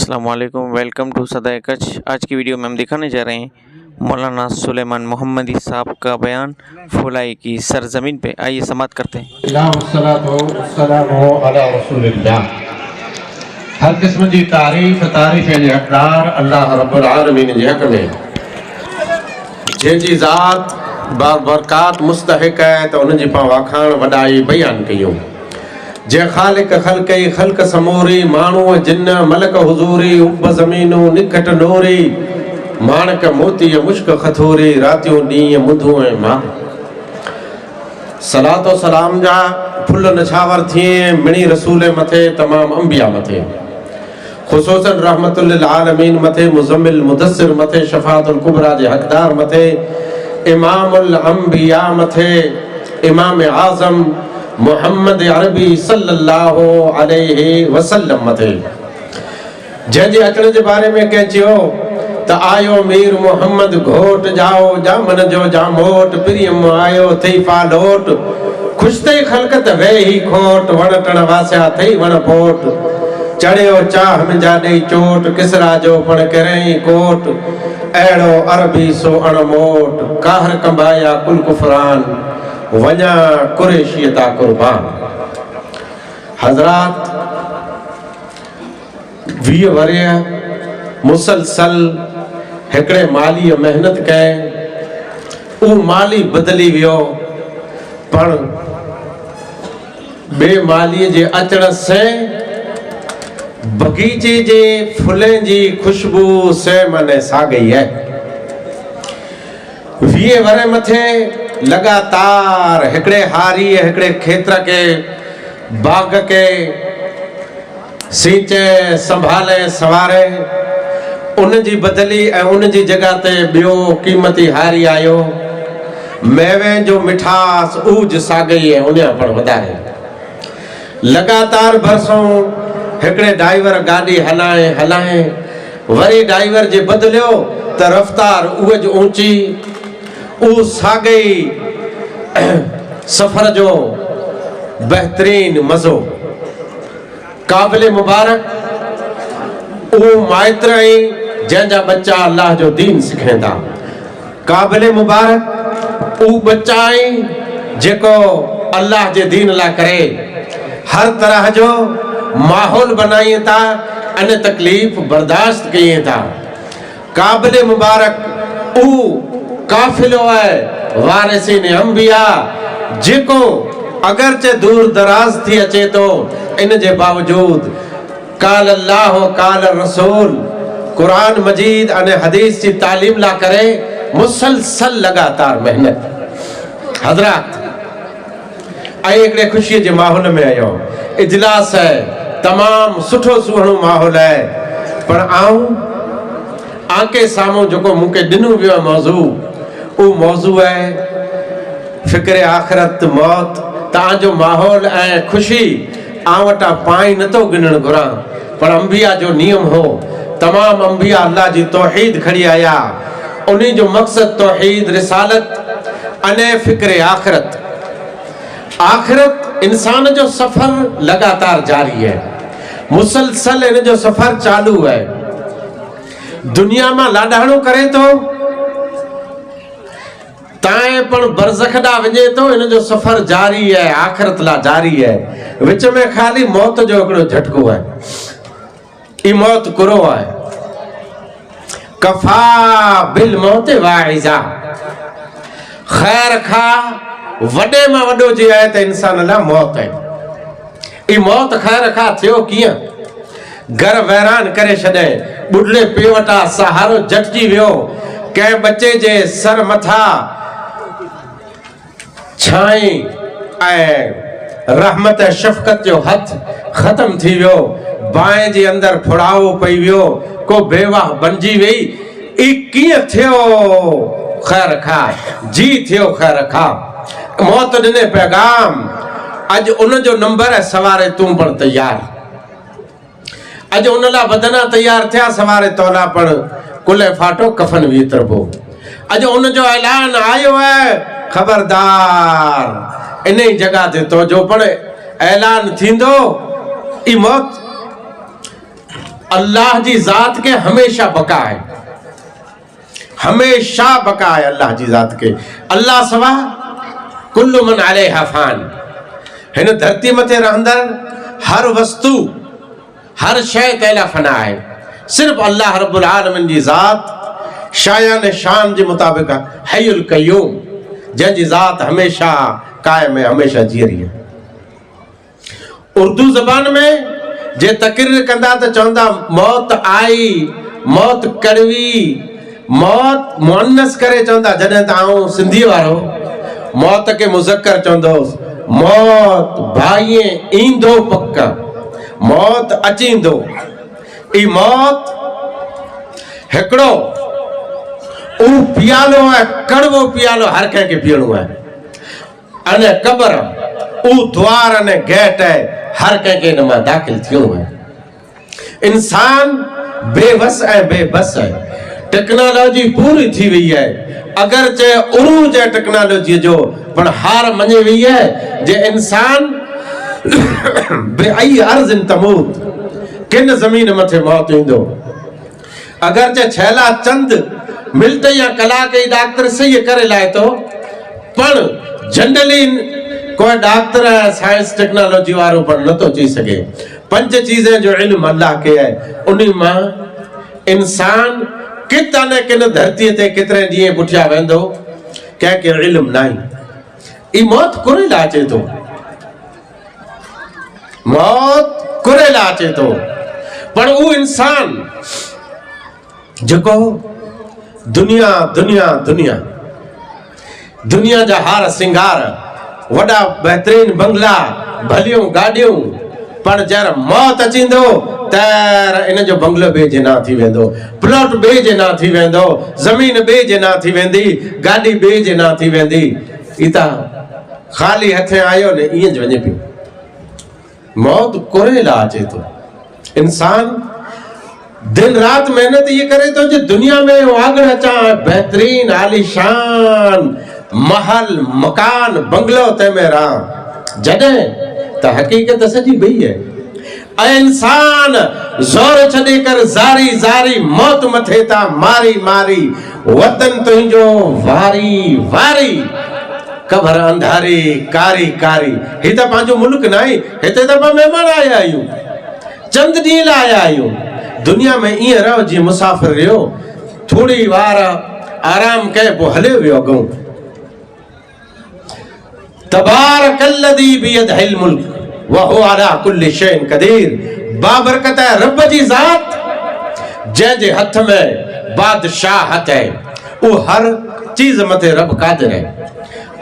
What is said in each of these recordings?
अस्सलाम वालेकुम, welcome to सदाए कच्छ। आज की वीडियो में हम दिखाने जा रहे हैं मौलाना सुलेमान मोहम्मदी साहब का बयान फुलाई की सरजमीन पे। आइए समाअत करते हैं। हर किस्म की तारीफ़ हक़दार अल्लाह रब्बुल आलमीन जे हक़ में जंहिंजी ज़ात बरकात मुस्तहिक़ है तो उन जी पाण वाखाण वॾाई बयान कयूं। जे ख़ालिक़ ख़ल्क़ई ख़ल्क़ समूरी माण्हू जिन मलक हुज़ूरी उब ज़मीनू निकट नूरी माणक मोती मुश्क खथूरी रातियों ॾींहं मुंधू ऐं मां सलातो सलाम जा फुल नछावर थिए मिणी रसूल मथे तमाम अंबिया मथे खुसूसन रहमतुल लिल आलमीन मथे मुज़म्मिल मुदस्सिर मथे शफ़ाअतुल कुबरा जे हक़दार मथे इमामुल अंबिया मथे इमाम आज़म मोहम्मद अरबी सल्लल्लाहु अलैहि वसल्लम मथे जंहिंजे अचण जे बारे में कंहिं चयो त आयो मीर मोहम्मद घोट जाओ जामन जो जामोट प्रियम आयो थई फालोट खुश थई ख़ल्क़त वेही खोट वण टण वासिया थई वण पोट चढ़ियो चाह मुंहिंजा ॾेई चोट किसरा जो पण करें कोट अहिड़ो अरबी सो अणमोट काहर कंबाया कुल कुफरान वञा कुरैशी ता कुर्बान। हज़रात 20 वरिय मुसलसल हिकिड़े माली मेहनत कई उ माली बदली वियो पर बे माली जे अचण से बगीचे जे फुलें जी खुशबू से मने सा गई है। 20 वरे मथे लगातार हिकड़े हारी हिकड़े खेत्र के बाग के सींचे संभाले सवारे उन जी बदली उन जी जगह ते बियो कीमती हारी आयो मेवे जो मिठास ऊज सागई है उन पर वधारे लगातार बरसों हिकड़े ड्राइवर गाड़ी हलाए वरी ड्राइवर जे बदलियो त रफ्तार उज ऊंची उ सागई सफर जो बेहतरीन मज़ो काबिल मुबारक उ माइत्र जंहिंजा बच्चा अल्लाह जो दीन सिखेंदा काबिल मुबारक उ बच्चा जेको अल्लाह जे दीन ला करे हर तरह जो माहौल बनाइए था अने तकलीफ बर्दाश्त किए था। काबिल मुबारक उ काफिलो है वारिसिन अंबिया जेको अगरचे दूर दराज थी अचे तो इन जे बावजूद काल अल्लाह काल रसूल कुरान मजीद अने हदीस की तालीम ला करे मुसलसल लगातार मेहनत। हजरात एकड़े खुशी के माहौल में आयो इजलास है तमाम सुठो सुहणो माहौल है पर आऊं आके सामो जो मुके दिनू वियो मौजू उ मौजू है फिक्र आखिरत मौत ताजो माहौल ए खुशी आवटा पाई न तो गिनण घुरा पर अंबिया जो नियम हो तमाम अंबिया अल्लाह जी तौहीद खड़ी आया उन्हीं जो मकसद तौहीद रिसालत अने फिक्र आखिरत आखिरत इंसान जो सफर लगातार जारी है मुसलसल इन जो सफर चालू है दुनिया में लाडाणो करे तो ताए पण बरज़ख दा वजे तो इन जो सफर जारी है आखिरत ला जारी है विच में खाली मौत जो एकड़ो झटको है ई मौत कुरो है कफा बिल मौत वाइजा खैर खा वडे में वडो जी है तो इंसान ला मौत है ई मौत खैर खा थियो किया घर वैरान करे छडे बुढ़ले पेवटा सहारो जटजी वियो के बच्चे जे सर मथा छाई रहमत शफकत जो हथ खत्म थी वियो बाएं जे अंदर फुड़ाओ पई वियो को बेवाह बनजी वई ई किए थियो खैर खा जी थियो खैर खा मौत दिने पैगाम अज उन जो नंबर है सवारे तू पण तैयार अज उन ला बदना तैयार थिया सवारे तोला पण कुले फाटो कफन वीतरबो अज उन जो ऐलान आयो है खबरदार इन जगह ते तो जो पण ऐलान थींदो ई मौत अल्लाह जी ज़ात के हमेशा बका है, हमेशा बका है अल्लाह जी ज़ात के। अल्लाह सवा कुल्लु मन अलैहा फान। हिन धरती मथे रहंदड़ हर वस्तु, हर शय तैला फना है। सिर्फ अल्लाह रब्बुल आलमीन जी ज़ात शायान शान जे मुताबिक हयुल कय्यूम, जंहिंजी ज़ात हमेशा कायम है, हमेशा जी रही है। उर्दू ज़बान में जे तकरीर कंदा त चवंदा मौत आई, मौत कड़वी, मौत मुअन्नस करे चवंदा। जॾहिं त आऊं सिंधी वारो मौत के मुज़क्कर चवंदो, मौत भाईए ईंदो पक, मौत अचींदो। ई मौत हिकिड़ो उ पियालो है, कड़वो पियालो हर कंहिंखे पीअणो है। अने कब्र उ द्वार अने गेट है, हर कंहिंखे इन मां दाख़िल थियणो है। इंसान बेवस ऐं बेबस है। टेक्नोलॉजी पूरी थी वई है, अगर चे उरूज है टेक्नोलॉजी जो, पर हार मञी वई है जे इंसान बेअई अर्ज़ तमूत, किन ज़मीन मथे मौत ईंदो। अगर चे छैला चंद मिंट या कलाक ई डॉक्टर सही करे लाए तो, पण जनरली कोई डॉक्टर साइंस टेक्नोलॉजी वारो पर न तो चई सके। 5 चीजें जो इल्म अल्लाह के है, उन्हीं मां इंसान किता न किन धरती ते कितरे ॾींहं पुठिया वेंदो, कंहिंखे इल्म नहीं। ई मौत कुरेला अचे तो, मौत कुरेला अचे तो, पर वो इंसान जेको दुनिया दुनिया दुनिया दुनिया जा हार सिंगार, वड़ा बेहतरीन बंगला, भलियूं गाड़ियूं, पर जर मौत अचींदो तर इन जो बंगलो बेजना थी वेंदो, प्लॉट बेजना थी वेंदो, जमीन बेजना थी वेंदी, गाड़ी बेजना थी वेंदी। इता खाली हथे आयो ने ईअं वञे पियो। मौत कुरेला अचे तो। इंसान दिन रात मेहनत ये करे तो जो दुनिया में आगड़ अचा, बेहतरीन आलीशान महल मकान बंगलो ते में रहा, जॾहिं त हकीकत सजी बई है। इंसान जोर छॾे कर ज़ारी ज़ारी मौत मथे ता मारी मारी, वतन तुंहिंजो वारी वारी, कबर अंधारी कारी कारी। ही त पंहिंजो मुल्क नाहे, हिते त पाण महिमान आया आहियूं, चंद ॾींहं लाइ आया आहियूं। दुनिया में ईअं रहो जीअं मुसाफ़िर रहियो, थोड़ी वार आराम कए पोइ हले वियो अॻो। तबारकल्लज़ी बियदिहिल मुल्क व हुवा अला कुल्लि शैइन क़दीर। बाबरकत है रब जी ज़ात, जंहिंजे हथ में बादशाहत है, वो हर चीज मथे रब कादिर है।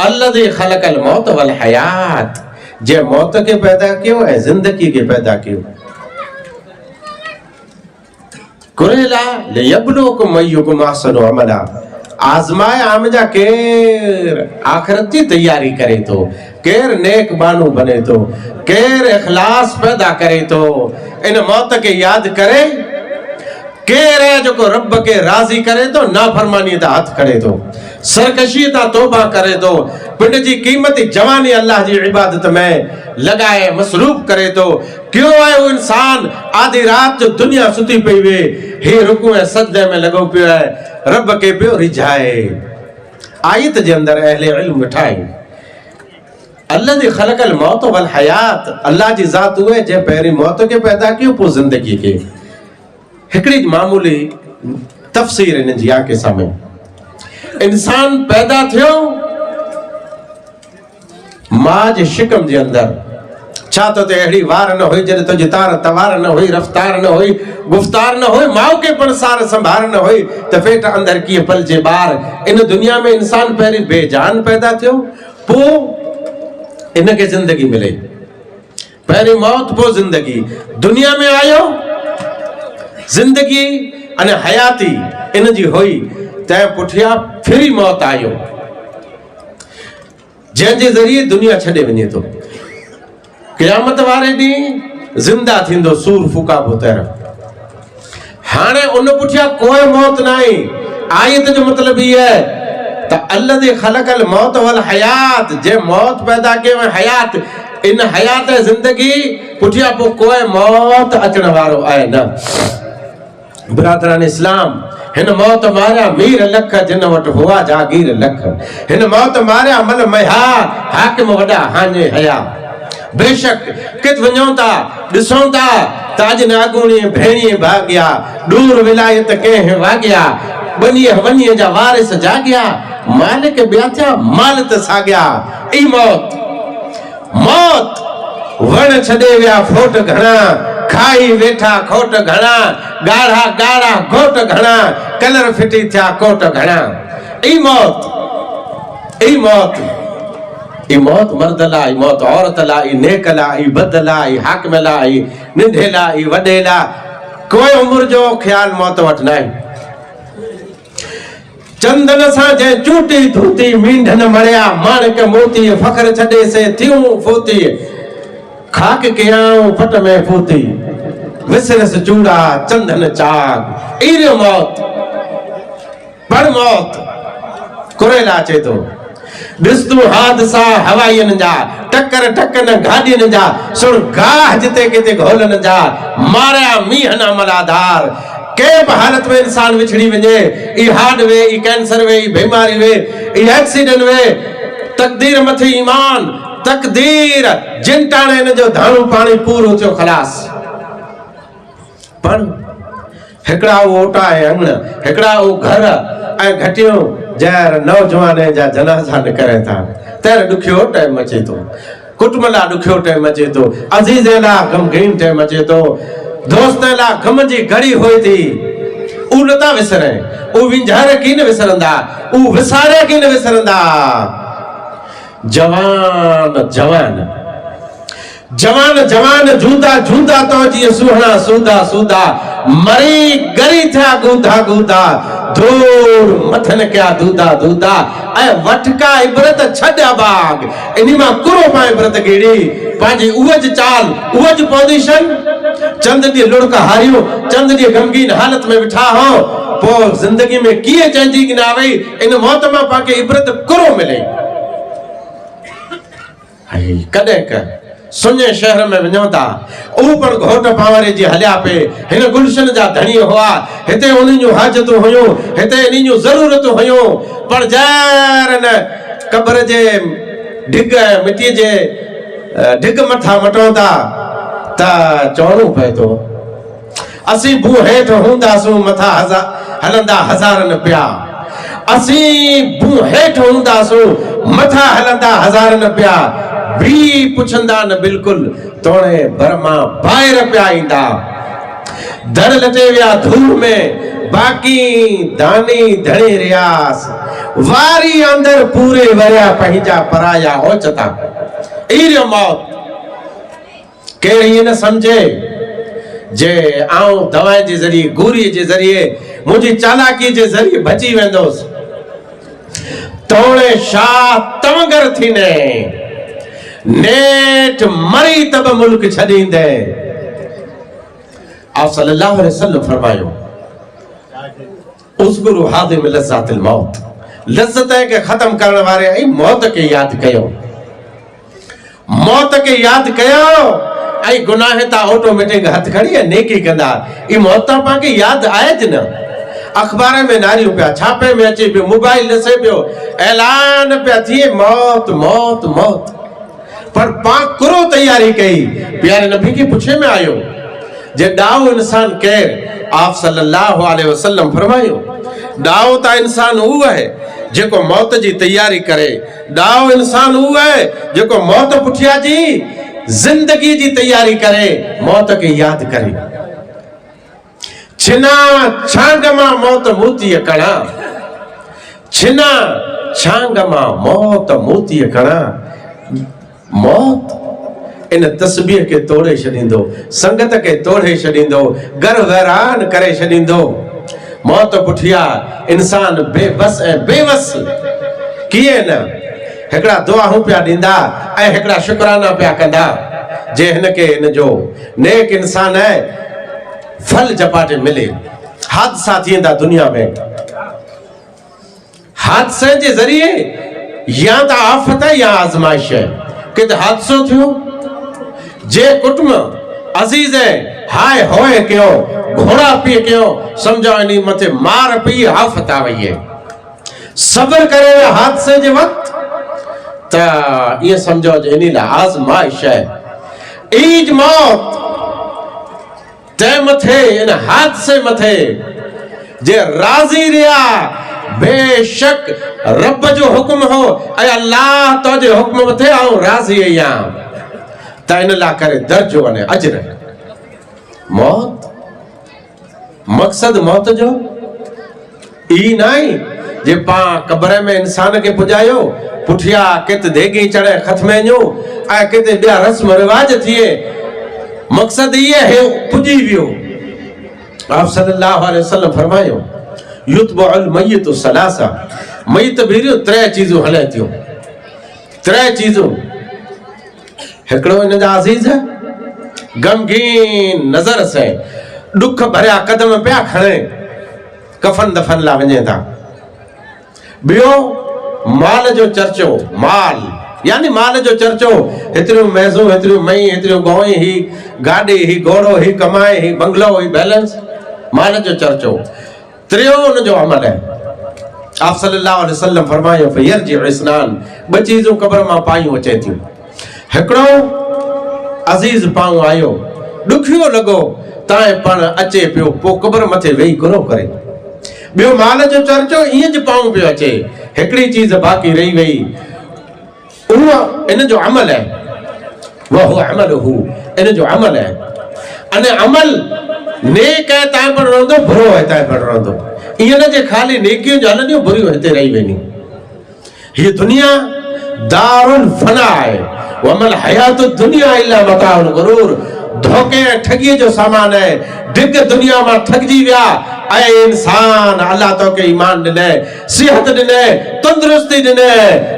अल्लज़ी ख़लक़ल मौत वल हयात, जे मौत के पैदा कियो ऐं जिंदगी के पैदा कियो। कुरेला लियब्लुकुम अय्युकुम अहसनु अमला, आज़माए आमजा केर आखिरत जी तैयारी करे तो, केर नेक बानू बने तो, केर इखलास पैदा करे तो, इन मौत के याद करे, केर है जो को रब के राजी करे तो, नाफरमानी ता हथ करे तो, सरकशी ता तौबा करे तो, पिंड जी कीमती जवानी अल्लाह जी इबादत में लगाए मसरूफ करे तो। क्यों है वो इंसान आधी रात जो दुनिया सुती पई वे, हे रुकू है सजदे में लगो पियो है, रब के पियो रिझाए। आयत जे अंदर अहले इल्म मिठाई अल्लाह खलकल मौत वल हयात, अल्लाह जी ज़ात हुए जे पहिरीं मौत के पैदा कियो पोइ ज़िंदगी के। हिकिड़ी मामूली तफ़सीर इन जी आके साम्हूं, इंसान पैदा थियो मां जे शिकम जे अंदर, छा तो ते अहिड़ी वार न हुई जॾहिं तुंहिंजी तार तवार न हुई, रफ्तार न हुई, गुफ्तार न हुई, माउ के पणसार संभार न हुई, त पेट अंदर कीअं पलजे ॿार। इन दुनिया में इंसान पहिरीं बेजान पैदा थियो, पोइ इनके जिंदगी मिले, पहिरीं मौत पोइ जिंदगी। दुनिया में आयो, जिंदगी अने हयाती इन जी हुई, तंहिं पुठियां फिरी मौत आयो, जंहिंजे ज़रिए दुनिया छॾे वञे थो। क़यामत वारे ॾींहुं ज़िंदा थींदो सूर फूका पुतर। हाणे उन पुठियां कोई मौत नाहे। आयत जो मतलब ये है त अल्लज़ी ख़लक़ल मौत वल हयात, जे मौत पैदा कयो ऐं हयात, इन हयात ज़िंदगी पुठियां पोइ कोई मौत अचण वारो आहे न। बिरादरान इस्लाम हिन मौत मारिया मीर लख जिन वट हुआ जागीर लख हिन मौत मारिया मल महा हाकिम वडा हाने हया बेशक कित वञो था ॾिसो था ताज नागुणी भेणी भाग्या दूर विलायत के वाग्या बनीअ वनीअ जा वारिस जाग्या मालिक ब्याथ्या माल त साग्या ई मौत मौत वण छॾे विया फोट घणा खाई वेठा खोट घणा गाढ़ा गाढ़ा घोट घणा कलर फिटी थिया कोट घणा ई मौत ई मौत ई मौत मर्द ला ई मौत औरत ला ई नेक ला ई बद ला ई हाकिम ला ई निंढे ला ई वॾे ला कोई उम्र जो ख्याल मौत वटि न आहे चंदन सां जे चूटी धूती मींढन मरिया माणिक मोती फखर छॾे से थियूं फूती खाक कयाऊं फट में फूती विसरस चूड़ा चंदन चाग ईरियो मौत पर मौत कुरेला अचे थो ॾिस तूं हादसा हवाईअनि जा टकर टकनि गाॾियुनि जा सुण गाह जिते किथे घोलनि जा मारिया मींहन अमलाधार के भी हालत में इंसान विछड़ी वञे ई हार्ट वे ई कैंसर वे ई बीमारी वे ई एक्सीडेंट वे तकदीर मथे ईमान तकदीर जिन टाणे इन जो धाणो पाणी पूरो थियो खलास पर हिकड़ा ओटा है अंगण हिकड़ा ओ घर ऐं घटियो जर नौजवान जा जनाजा निकरे था तर दुखियो टाइम अचे तो कुटुंब ला दुखियो टाइम अचे तो अजीज ला गमगीन टाइम अचे तो दोस्त ला गम जी घड़ी होई थी उ नथा विसरे उ विंझारे की न विसरंदा उ विसारे की न विसरंदा जवान जवान जवान जवान जूदा जूदा तो जी सुहना सूदा सूदा मरी गरी था गुदा गुदा दूर मथन क्या दूदा दूदा ऐ वटका इबरत छड्या बाग इनी मा कुरो पा इबरत गेड़ी पाजी उवज चाल उवज पोजीशन चंद दी लुड़का हारियो चंद दी गमगीन हालत में बिठा हो पो जिंदगी में किए चेंजी की ना वई इन मौत में पाके इबरत कुरो मिले आई कदे का सुने शहर में वञो था ऊपर घोट पावरे जी हलिया पे हिन गुलशन जा धणी हुआ हिते उन्हनि जो हाजतूं हुयूं हिते इन्हनि जो ज़रूरतूं हुयूं पर जार न कब्र जे ढिग मिट्टी जे ढिग मथा मटो था ता चवणो पए थो असीं भू हेठ हूंदासूं मथा हलंदा हज़ारनि पिया असीं भू हेठ हूंदासूं मथा हलंदा हज़ारनि पिया भी पुछंदा न बिल्कुल तोड़े बर्मा बाहर पे आईंदा दर लटे विया धूल में बाकी दानी धणी रियास वारी अंदर पूरे वरिया पंहिंजा पराया ओचता ईरियो मौत केड़ी न समझे जे आऊं दवाई जे जरिए गोरी जे जरिए मुझी चालाकी जे जरिए बची वेंदोस तोड़े शाह तमगर थी ने नेट मरी तब मुल्क छदींदे आप सल्लल्लाहु अलैहि वसल्लम फरमायो उस्कुरु हादिम लज़्ज़ातिल मौत लज़्ज़त के खत्म करने वाले आई मौत के याद कयो मौत के याद कयो आई गुनाह ता ऑटोमेटिक हथ खड़ी है नेकी कंदा ई मौत पाके याद आए ज न अखबार में नारियों पे छापे में अचे पियो मोबाइल नसे पियो ऐलान पे थी मौत मौत मौत पर पाक करो तैयारी कई प्यारे नबी के पूछे में आयो जे दाव इंसान केर आप सल्लल्लाहु अलैहि वसल्लम फरमायो दाव ता इंसान हुआ है जेको मौत जी तैयारी करे दाव इंसान हुआ है जेको मौत पुठिया जी जिंदगी जी तैयारी करे मौत के याद करे छिना छांगमा मौत मोती कणा छिना छांगमा मौत मोती कणा मौत इन तस्बीह के तोड़े छदींदो संगत के तोड़े छदींदो घर वैरान करे छदींदो मौत पुठिया इंसान बेबस ए बेवस किए न हेकड़ा दुआऊं पिया दींदा ए हेकड़ा शुक्राना पिया कंदा जे हिन के इन जो नेक इंसान है फल जपाटे मिले हादसा थींदा दुनिया में हादसे जे जरिए या तो आफत है या आजमाइश है कि हादसो थियो जे कुटुंब अजीज है हाय होए कयो घोड़ा पी कयो समझो इनी मथे मार पई आफत आ वई है सब्र करे हादसे जे वक्त ता ये समझो जे इनी ला आजमाइश है ईज मौत ते मथे इन हादसे मथे जे राजी रिया बेशक रब जो हुक्म हो ऐ अल्लाह तो जे हुक्म मथे आऊं राजी आया ता इन ला करे दर्जो ने अजर मौत मकसद मौत जो ई नहीं जे पा कब्र में इंसान के पुजायो पुठिया कित देगी चढ़े खत्मे जो आ किते बिया रस्म रिवाज थिए मकसद ये है पुजी वियो आप सल्लल्लाहु अलैहि वसल्लम फरमायो युतबुल मय्यत सलासा मय्यत बिरियो त्रै चीजों हले थियो त्रै चीजों हिकड़ो इन जा अजीज है गमगीन नजर से दुख भरिया कदम पिया खणे कफन दफन ला वञे था बियो माल जो चर्चो माल यानी माल जो चर्चो हेतिरो मैज़ो हेतिरो मई हेतिरो गोई ही गाड़ी ही घोड़ो ही कमाए ही बंगलो ही बैलेंस माल जो चर्चो त्रियो उन जो अमल है आप सल्लल्लाहु अलैहि वसल्लम फरमायो फयरजी इस्नान ब चीजों कब्र मां पायूं अचे थियूं हिकड़ो अजीज पाऊं आयो दुखियो लगो ताए पण अचे पियो पो कब्र मथे वेही गुरो करे बियो माल जो चर्चो इं ज पाऊं पियो अचे हिकड़ी चीज बाकी रही वई उहो इन जो अमल है वह अमलहु इन जो अमल है अने अमल नेक है ताए पण रहंदो बुरो है ताए पण रहंदो इं न जे खाली नेकियों हलंदियूं बुरियूं हिते रही वेंदियूं ये दुनिया दारुल फना है वमल हयात दुनिया इल्ला मताउल गुरूर धोखे ठगी जो सामान है डिग दुनिया में ठगजी विया ऐ इंसान अल्लाह तो के ईमान दिने सेहत दिने तंदुरुस्ती दिने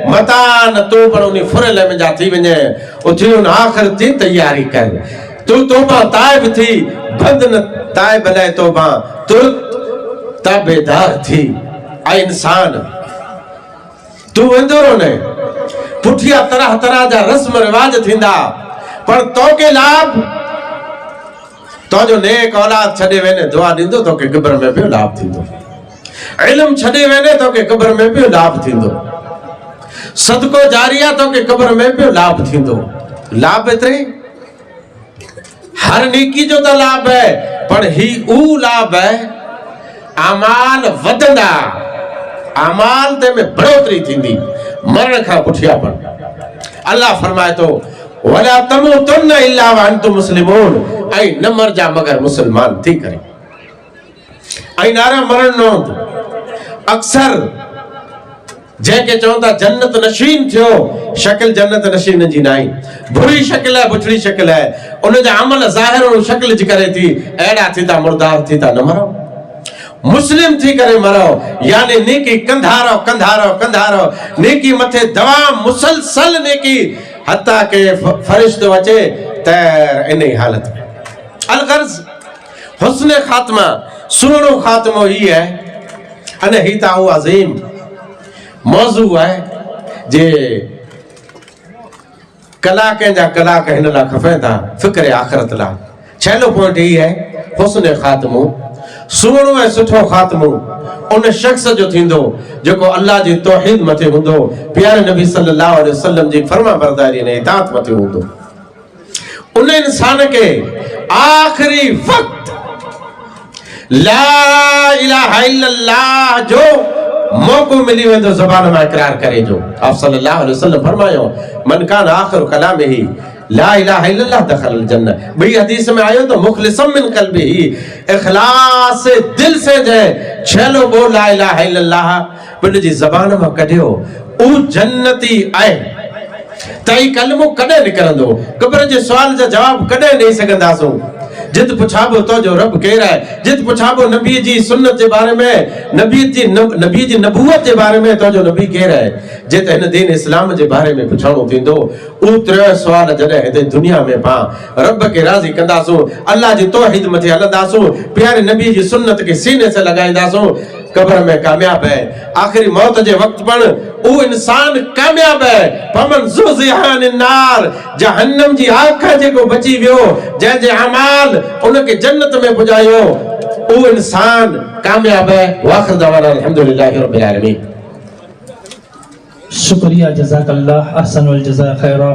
मतान तो पर उनी फुरले में जाती वने उथियुन आखिर थी तैयारी कर तू तौबा ताइब थी बंदन ताइब ले तौबा तू ताबेदार थी ऐ इंसान तू वेंदो ने पुठिया तरह तरह जा रस्म रिवाज थींदा पर तो के लाभ तो जो नेक औलाद छडे वेने दुआ दिंदो तो के कब्र में भी लाभ थींदो इल्म छडे वेने तो के कब्र में भी लाभ थींदो सदको जारिया तो के कब्र में भी लाभ थींदो लाभ एतरे हर नेकी जो तो लाभ है पर ही ऊ लाभ है अमाल वदंदा अमाल ते में बढ़ोतरी थींदी मरण का पुठिया पर अल्लाह फरमाए तो वला तमुतुन्ना इल्ला व अंतुम मुस्लिमून ऐ न मर जा मगर मुसलमान थी करे ऐ नारा मरण नो अक्सर जेके चवंदा जन्नत नशीन थियो शक्ल जन्नत नशीन जी नाई बुरी शक्ल है बुछड़ी शक्ल है उन जा अमल ज़ाहिर और शक्ल जी करे थी एड़ा थी ता मुर्दार थी ता न मरो मुस्लिम थी करे मरो यानी नेकी कंधारो कंधारो कंधारो नेकी मथे दवाम मुसलसल नेकी हत्ता के फरिश्तो अचे तैर इन हालत में अलगर्ज हुस्न खात्मा सुनो खात्मो ही है अने ही ता वो अजीम मौजू है जे कला के जा कला के हिन ला खफे था फिक्र आखिरत ला छेलो पॉइंट ही है हुस्न खात्मो सुनो है सुठो खात्मो उन शख्स जो थींदो जेको अल्लाह जी तौहीद मथे हुंदो प्यारे नबी सल्लल्लाहु अलैहि वसल्लम जी फरमा बरदारी ने इताअत मथे हुंदो उन इंसान के आखिरी वक्त ला इलाहा इल्लल्लाह जो मौको मिली वेंदो ज़बान में इकरार करे जो आप सल्लल्लाहु अलैहि वसल्लम फरमायो मन कान आखिर कलाम ही ला इलाहा इल्लल्लाह दखल जन्नत भाई हदीस में आयो तो मुखलिसम मिन कल्बी इखलास से दिल से जे छेलो बोल ला इलाहा इल्लल्लाह पिन जी ज़बान में कढियो उ जन्नती आए तई कलमो कदे निकरंदो कब्र जे सवाल जा जवाब कदे नहीं सकंदासो जित पुछाबो तो जो रब कह रहा है जित पुछाबो नबी जी सुन्नत के बारे में नबी जी नबूवत के बारे में तो जो नबी कह रहा है जित इन दीन इस्लाम के बारे में पुछाणो थींदो उ त्रे सवाल जडे हिते दुनिया में पा रब के राजी कंदासो अल्लाह जी तौहीद मथे हलंदासो प्यारे नबी जी सुन्नत के सीने से लगाईंदासो कब्र में कामयाब है। आखिरी मौत जे वक्त पण उ इंसान कामयाब है। फमन ज़ुज़िहान नार, जहन्नम जी आग खां जेको बची वियो, जंहिंजे अमाल उनखे जन्नत में पुॼायो, उ इंसान कामयाब है। वाखिर दवाना अल्हम्दुलिल्लाहि रब्बिल आलमीन। शुक्रिया, जज़ाकल्लाह, अहसनुल जज़ा खैरा।